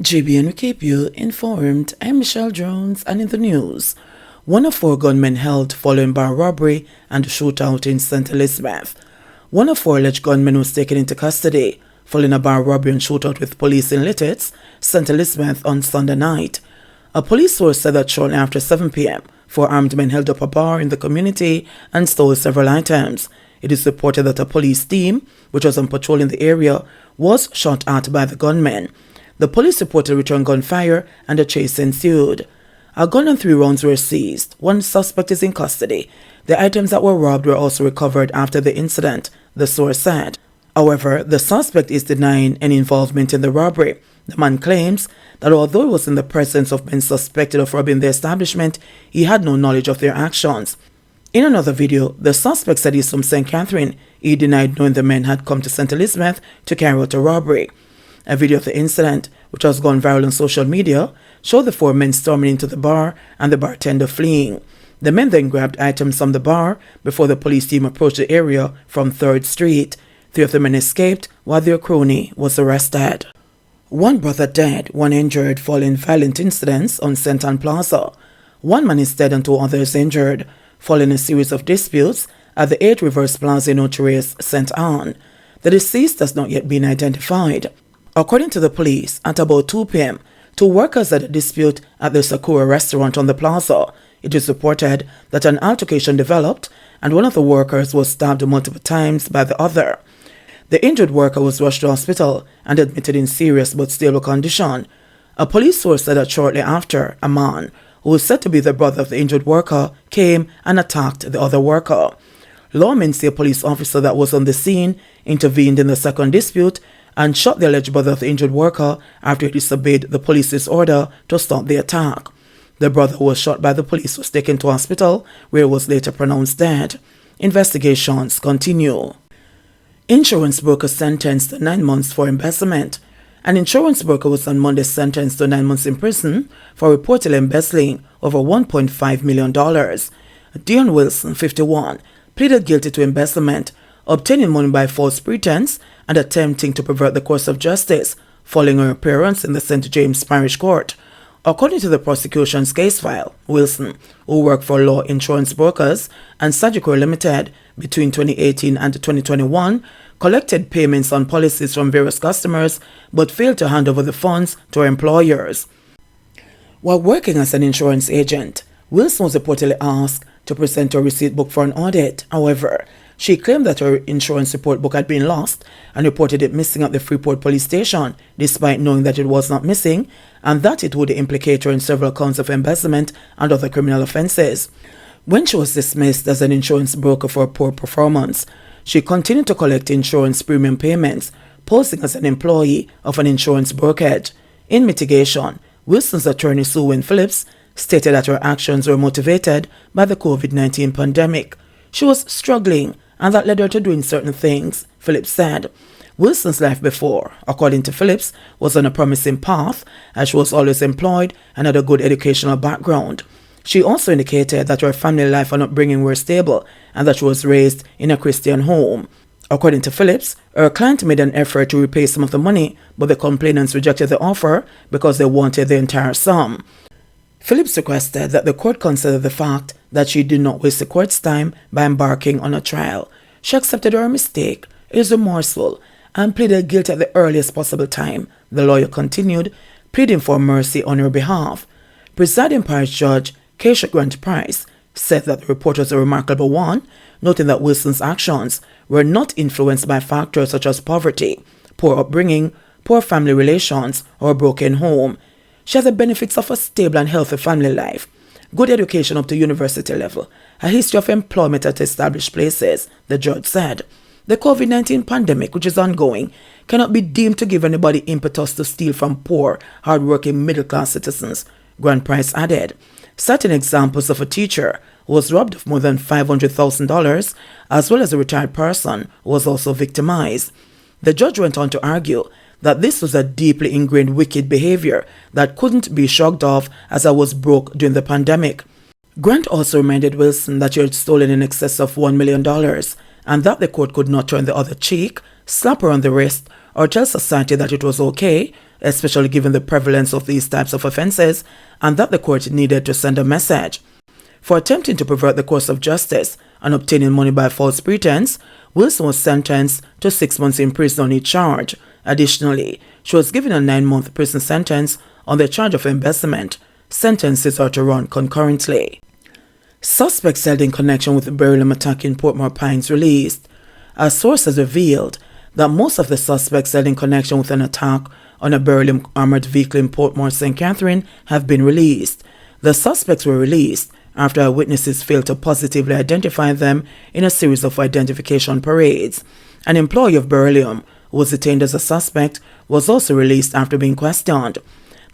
JBNN will keep you informed. I'm Michelle Jones, and in the news, one of four gunmen held following bar robbery and a shootout in St. Elizabeth. One of four alleged gunmen was taken into custody following a bar robbery and shootout with police in Lititz, St. Elizabeth on Sunday night. A police source said that shortly after 7 p.m., four armed men held up a bar in the community and stole several items. It is reported that a police team, which was on patrol in the area, was shot at by the gunmen. The police reported return gunfire and a chase ensued. A gun and 3 rounds were seized. One suspect is in custody. The items that were robbed were also recovered after the incident, the source said. However, the suspect is denying any involvement in the robbery. The man claims that although he was in the presence of men suspected of robbing the establishment, he had no knowledge of their actions. In another video, the suspect said he's from St. Catherine. He denied knowing the men had come to St. Elizabeth to carry out a robbery. A video of the incident, which has gone viral on social media, showed the 4 men storming into the bar and the bartender fleeing. The men then grabbed items from the bar before the police team approached the area from 3rd Street. 3 of the men escaped while their crony was arrested. One brother dead, 1 injured following violent incidents on St. Ann Plaza. 1 man is dead and 2 others injured following a series of disputes at the 8 Reverse Plaza in Oteres, St. Ann. The deceased has not yet been identified. According to the police, at about 2 p.m., 2 workers had a dispute at the Sakura restaurant on the plaza. It is reported that an altercation developed and one of the workers was stabbed multiple times by the other. The injured worker was rushed to hospital and admitted in serious but stable condition. A police source said that shortly after, a man, who was said to be the brother of the injured worker, came and attacked the other worker. Lawmen say a police officer that was on the scene intervened in the second dispute and shot the alleged brother of the injured worker after he disobeyed the police's order to stop the attack. The brother who was shot by the police was taken to hospital, where he was later pronounced dead. Investigations continue. Insurance broker sentenced to 9 months for embezzlement. An insurance broker was on Monday sentenced to 9 months in prison for reportedly embezzling over $1.5 million. Dion Wilson, 51, pleaded guilty to embezzlement, obtaining money by false pretense and attempting to pervert the course of justice following her appearance in the St. James Parish Court. According to the prosecution's case file, Wilson, who worked for Law Insurance Brokers and Sagicor Limited between 2018 and 2021, collected payments on policies from various customers but failed to hand over the funds to her employers. While working as an insurance agent, Wilson was reportedly asked to present her receipt book for an audit. However, she claimed that her insurance report book had been lost and reported it missing at the Freeport police station, despite knowing that it was not missing and that it would implicate her in several counts of embezzlement and other criminal offences. When she was dismissed as an insurance broker for poor performance, she continued to collect insurance premium payments, posing as an employee of an insurance brokerage. In mitigation, Wilson's attorney Sue Wynn Phillips stated that her actions were motivated by the COVID-19 pandemic. She was struggling, and that led her to doing certain things, Phillips said. Wilson's life before, according to Phillips, was on a promising path, as she was always employed and had a good educational background. She also indicated that her family life and upbringing were stable and that she was raised in a Christian home. According to Phillips, her client made an effort to repay some of the money, but the complainants rejected the offer because they wanted the entire sum. Phillips requested that the court consider the fact that she did not waste the court's time by embarking on a trial. She accepted her mistake, is remorseful, and pleaded guilty at the earliest possible time, the lawyer continued, pleading for mercy on her behalf. Presiding Parish Judge Keisha Grant Price said that the report was a remarkable one, noting that Wilson's actions were not influenced by factors such as poverty, poor upbringing, poor family relations, or a broken home. She has the benefits of a stable and healthy family life, good education up to university level, a history of employment at established places, the judge said. The COVID-19 pandemic, which is ongoing, cannot be deemed to give anybody impetus to steal from poor, hard-working middle-class citizens, Grant Price added. Certain examples of a teacher who was robbed of more than $500,000, as well as a retired person who was also victimized. The judge went on to argue that this was a deeply ingrained wicked behavior that couldn't be shrugged off as I was broke during the pandemic. Grant also reminded Wilson that she had stolen in excess of $1 million and that the court could not turn the other cheek, slap her on the wrist, or tell society that it was okay, especially given the prevalence of these types of offences, and that the court needed to send a message. For attempting to pervert the course of justice and obtaining money by false pretense, Wilson was sentenced to 6 months in prison on each charge. Additionally, she was given a 9-month prison sentence on the charge of embezzlement. Sentences are to run concurrently. Suspects held in connection with the Beryllium attack in Portmore Pines released. A source has revealed that most of the suspects held in connection with an attack on a Beryllium armored vehicle in Portmore, St. Catherine have been released. The suspects were released after witnesses failed to positively identify them in a series of identification parades. An employee of Beryllium, who was detained as a suspect, was also released after being questioned.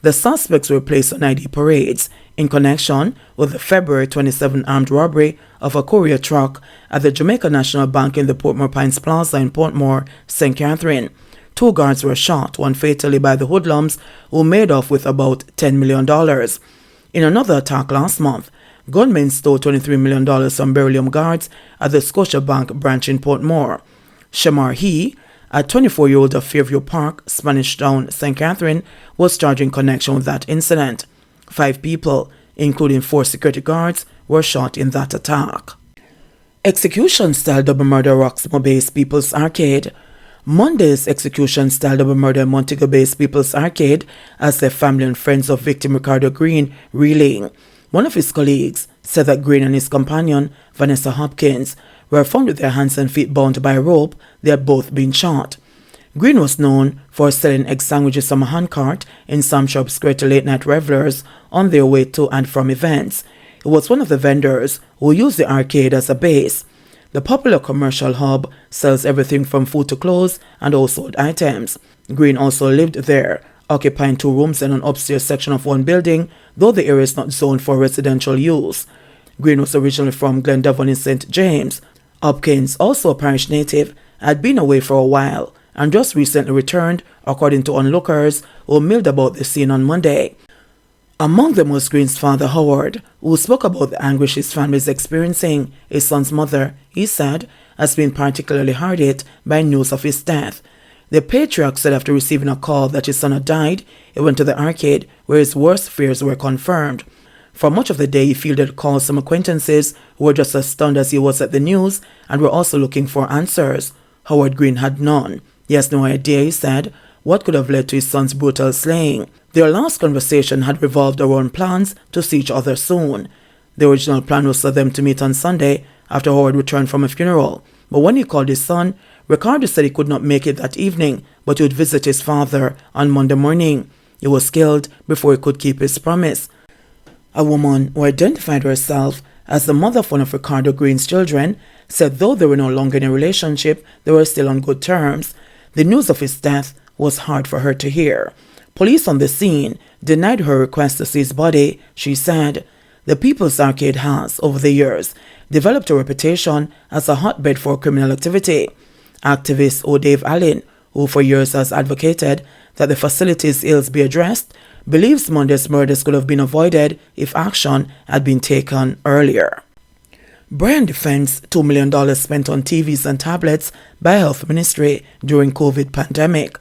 The suspects were placed on ID parades in connection with the February 27 armed robbery of a courier truck at the Jamaica National Bank in the Portmore Pines Plaza in Portmore, St. Catherine. 2 guards were shot, one fatally by the hoodlums, who made off with about $10 million. In another attack last month, gunmen stole $23 million from Beryllium guards at the Scotiabank branch in Portmore. Shamar He, a 24-year-old of Fairview Park, Spanish Town, St. Catherine, was charged in connection with that incident. 5 people, including 4 security guards, were shot in that attack. Execution-style double murder rocks Montego Bay's People's Arcade. Monday's execution-style double murder in Montego Bay's People's Arcade as their family and friends of victim Ricardo Green reeling. One of his colleagues said that Green and his companion, Vanessa Hopkins, were found with their hands and feet bound by a rope. They had both been shot. Green was known for selling egg sandwiches from a handcart in Sam Shop Square to late-night revelers on their way to and from events. He was one of the vendors who used the arcade as a base. The popular commercial hub sells everything from food to clothes and household items. Green also lived there, occupying 2 rooms in an upstairs section of one building, though the area is not zoned for residential use. Green was originally from Glendavon in St. James. Hopkins, also a parish native, had been away for a while and just recently returned, according to onlookers who milled about the scene on Monday. Among them was Green's father, Howard, who spoke about the anguish his family is experiencing. His son's mother, he said, has been particularly hard hit by news of his death. The patriarch said after receiving a call that his son had died, he went to the arcade where his worst fears were confirmed. For much of the day, he fielded calls from acquaintances who were just as stunned as he was at the news and were also looking for answers. Howard Green had none. He has no idea, he said, what could have led to his son's brutal slaying. Their last conversation had revolved around plans to see each other soon. The original plan was for them to meet on Sunday after Howard returned from a funeral. But when he called his son, Ricardo said he could not make it that evening, but he would visit his father on Monday morning. He was killed before he could keep his promise. A woman who identified herself as the mother of one of Ricardo Green's children said though they were no longer in a relationship, they were still on good terms. The news of his death was hard for her to hear. Police on the scene denied her request to see his body. She said, "The People's Arcade has, over the years, developed a reputation as a hotbed for criminal activity." Activist O'Dave Allen, who for years has advocated that the facility's ills be addressed, believes Monday's murders could have been avoided if action had been taken earlier. Brian defends $2 million spent on TVs and tablets by Health Ministry during COVID pandemic.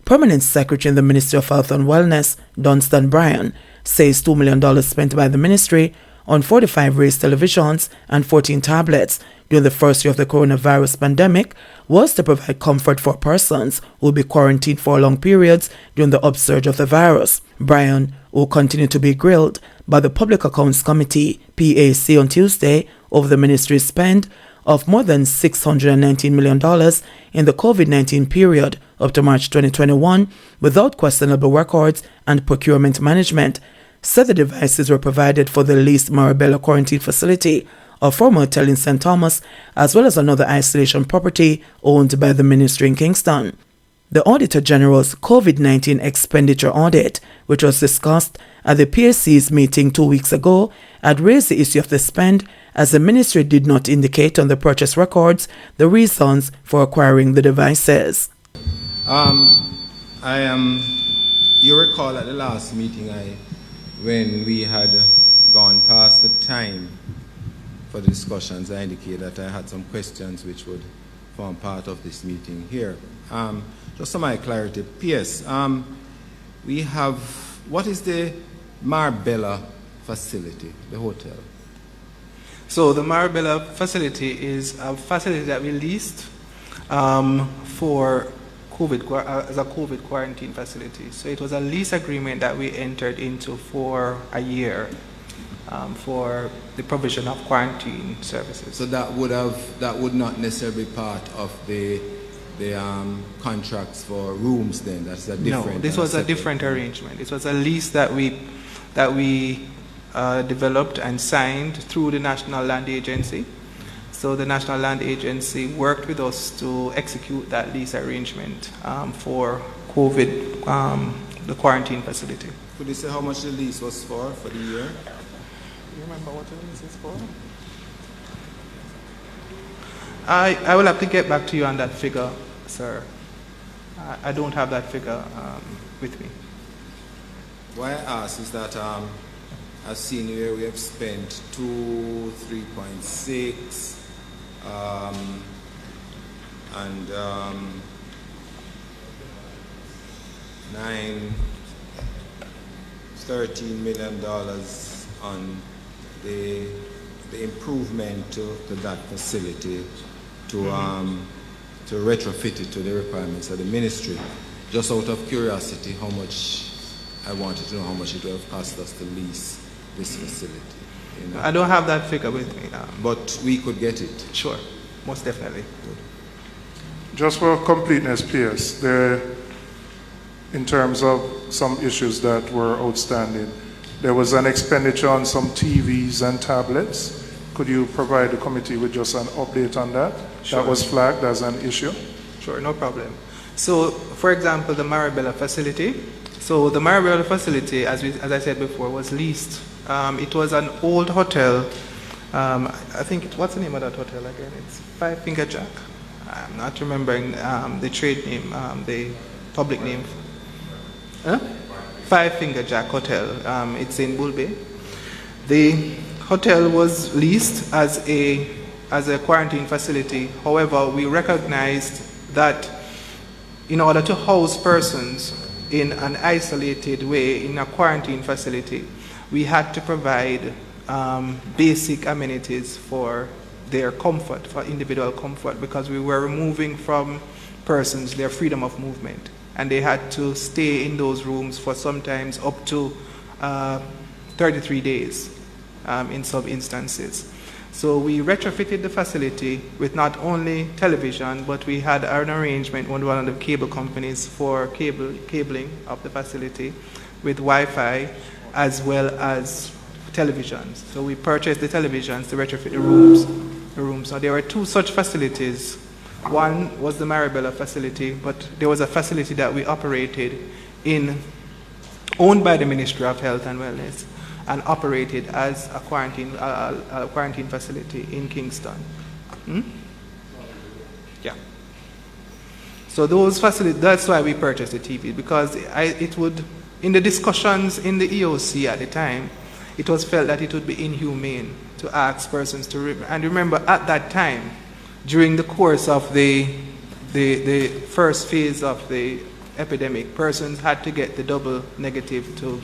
Permanent Secretary in the Ministry of Health and Wellness, Dunstan Bryan, says $2 million spent by the ministry on 45 raised televisions and 14 tablets during the first year of the coronavirus pandemic was to provide comfort for persons who will be quarantined for long periods during the upsurge of the virus. Bryan, who continued to be grilled by the Public Accounts Committee, PAC, on Tuesday over the ministry's spend of more than $619 million in the COVID-19 period up to March 2021 without questionable records and procurement management, said the devices were provided for the leased Marabella Quarantine Facility, a former hotel in St. Thomas, as well as another isolation property owned by the ministry in Kingston. The Auditor General's COVID-19 expenditure audit, which was discussed at the PSC's meeting 2 weeks ago, had raised the issue of the spend as the ministry did not indicate on the purchase records the reasons for acquiring the devices. You recall at the last meeting when we had gone past the time for the discussions, I indicated that I had some questions which would form part of this meeting here. Just for my clarity, PS, we have, what is the Marbella facility, the hotel? So the Marbella facility is a facility that we leased for COVID, as a COVID quarantine facility. So it was a lease agreement that we entered into for a year for the provision of quarantine services. So that would not necessarily be part of the contracts for rooms then? That's a different... No, this was a different arrangement. It was a lease that we developed and signed through the National Land Agency. So the National Land Agency worked with us to execute that lease arrangement for COVID, the quarantine facility. Could you say how much the lease was for the year? Do you remember what the lease is for? I will have to get back to you on that figure, sir. I don't have that figure with me. Why I ask is that I've seen here we have spent 3.6 and 13 million dollars on the improvement to that facility to retrofit it to the requirements of the ministry. Just out of curiosity, how much, I wanted to know how much it would have cost us to lease this facility. You know? I don't have that figure with me now. But we could get it. Sure, most definitely. Good. Just for completeness, PS, in terms of some issues that were outstanding, there was an expenditure on some TVs and tablets. Could you provide the committee with just an update on that? Sure. That was flagged as an issue. Sure, no problem. So, for example, the Marabella facility. So the Marabella facility, as I said before, was leased. It was an old hotel. I think, what's the name of that hotel again? It's Five Finger Jack. I'm not remembering the trade name, the public name. Huh? Five Finger Jack Hotel. It's in Bull Bay. The hotel was leased as a quarantine facility. However, we recognized that in order to house persons in an isolated way in a quarantine facility, we had to provide basic amenities for their comfort, for individual comfort, because we were removing from persons their freedom of movement. And they had to stay in those rooms for sometimes up to 33 days in some instances. So we retrofitted the facility with not only television, but we had an arrangement with one of the cable companies for cabling of the facility with Wi-Fi as well as televisions. So we purchased the televisions to retrofit the rooms. So there were two such facilities. One was the Marabella facility, but there was a facility that we operated owned by the Ministry of Health and Wellness, and operated as a quarantine facility in Kingston. Yeah. So those facilities, that's why we purchased the TV, because it would, in the discussions in the EOC at the time, it was felt that it would be inhumane to ask persons to, and remember at that time, during the course of the first phase of the epidemic, persons had to get the double negative to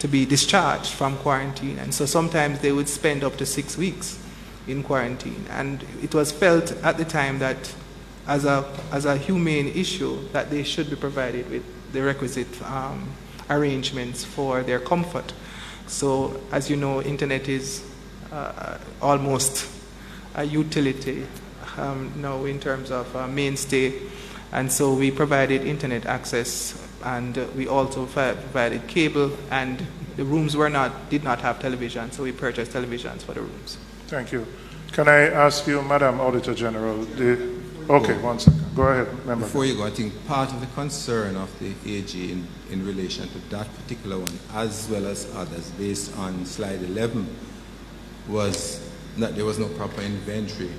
be discharged from quarantine. And so sometimes they would spend up to 6 weeks in quarantine. And it was felt at the time that as a humane issue, that they should be provided with the requisite arrangements for their comfort. So as you know, internet is almost a utility now in terms of mainstay. And so we provided internet access, and we also provided cable, and the rooms did not have television, so we purchased televisions for the rooms. Thank you. Can I ask you, Madam Auditor General, okay, 1 second. Go ahead, member. Before you go, I think part of the concern of the AG in relation to that particular one, as well as others, based on slide 11, was that there was no proper inventory.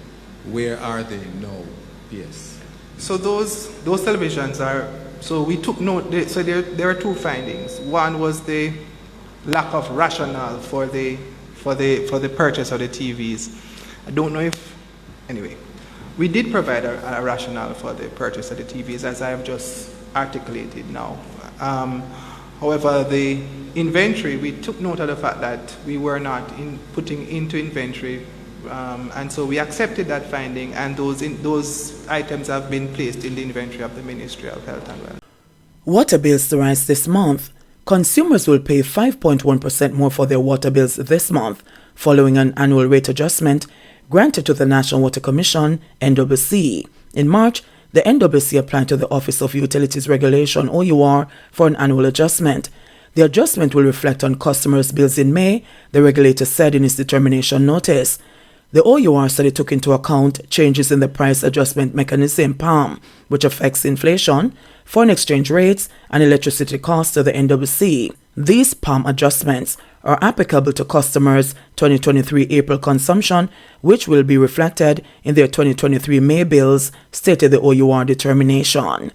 Where are they now? Yes. So those televisions are, so we took note, so there are two findings. One was the lack of rationale for the purchase of the TVs. I don't know if, anyway. We did provide a rationale for the purchase of the TVs, as I have just articulated now. However, the inventory, we took note of the fact that we were not putting into inventory, and so we accepted that finding, and those items have been placed in the inventory of the Ministry of Health and Welfare. Water bills to rise this month. Consumers will pay 5.1% more for their water bills this month, following an annual rate adjustment granted to the National Water Commission, NWC. In March, the NWC applied to the Office of Utilities Regulation, OUR, for an annual adjustment. The adjustment will reflect on customers' bills in May, the regulator said in its determination notice. The OUR said it took into account changes in the price adjustment mechanism, PAM, which affects inflation, foreign exchange rates, and electricity costs to the NWC. These PAM adjustments are applicable to customers' 2023 April consumption, which will be reflected in their 2023 May bills, stated the OUR determination.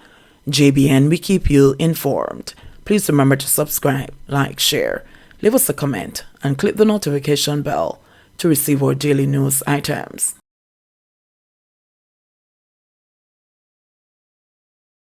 JBN, we keep you informed. Please remember to subscribe, like, share, leave us a comment, and click the notification bell to receive our daily news items.